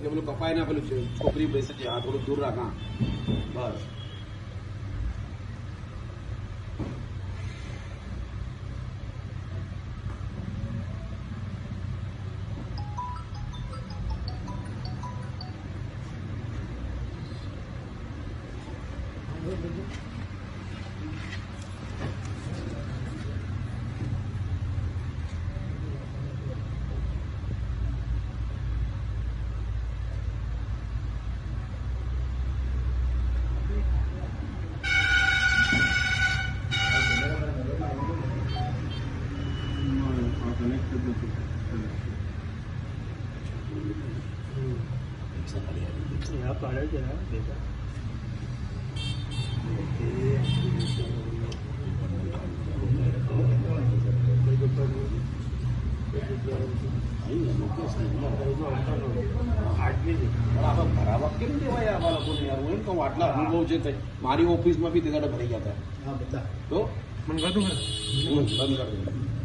એટલે પેલું કપાય ના પેલું છોકરી બેસે છે આ થોડું દૂર રાખ હા બસ પાડે છે ને બેટા બરાબર કેમ દેવાય આવા લોકોને યાર હું એમ કહું આટલા અનુભવ છે મારી ઓફિસમાં બી તે દાડે ભરાઈ ગયા હતા તો મને બંધ કરી